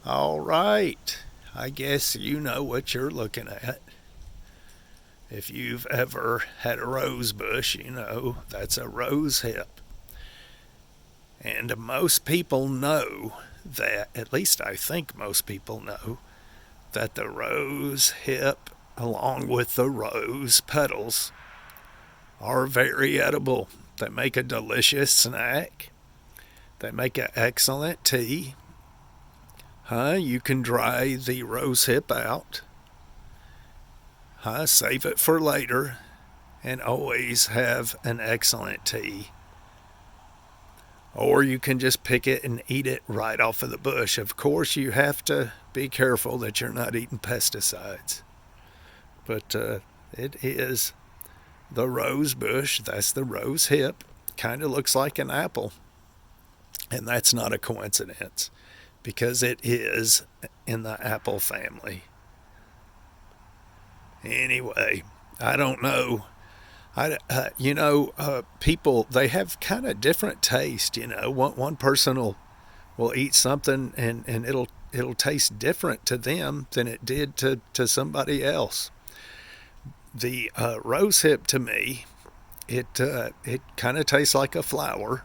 All right. I guess you know what you're looking at. If you've ever had a rose bush, you know that's a rose hip. And most people know that, at least I think most people know, that the rose hip, along with the rose petals, are very edible. They make a delicious snack. They make an excellent tea. You can dry the rose hip out. Save it for later and always have an excellent tea. Or you can just pick it and eat it right off of the bush. Of course, you have to be careful that you're not eating pesticides. But it is the rose bush. That's the rose hip. Kind of looks like an apple. And that's not a coincidence because it is in the apple family. Anyway, I don't know. People, they have kind of different taste. One person will eat something and it'll taste different to them than it did to somebody else. The rose hip to me, it kind of tastes like a flower.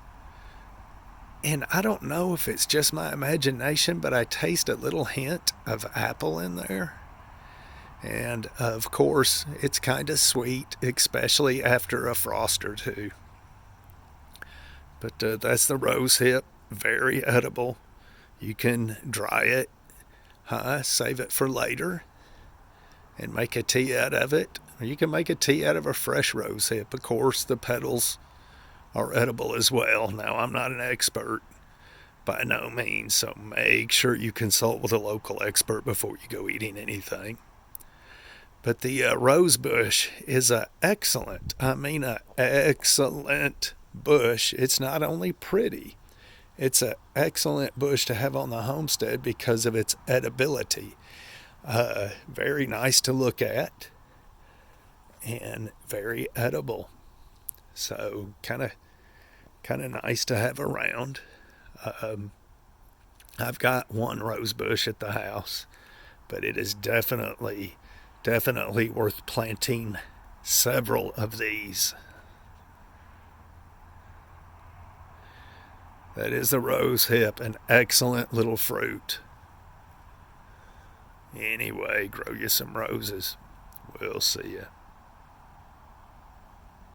And I don't know if it's just my imagination, but I taste a little hint of apple in there. And of course, it's kind of sweet, especially after a frost or two. But that's the rose hip, very edible. You can dry it, save it for later, and make a tea out of it. Or you can make a tea out of a fresh rose hip. Of course, the petals are edible as well. Now, I'm not an expert by no means, so make sure you consult with a local expert before you go eating anything. But the rose bush is an excellent bush. It's not only pretty, it's an excellent bush to have on the homestead because of its edibility. Very nice to look at and very edible. So kind of nice to have around. I've got one rose bush at the house, but it is definitely worth planting several of these. That is the rose hip, an excellent little fruit. Anyway, grow you some roses. We'll see you.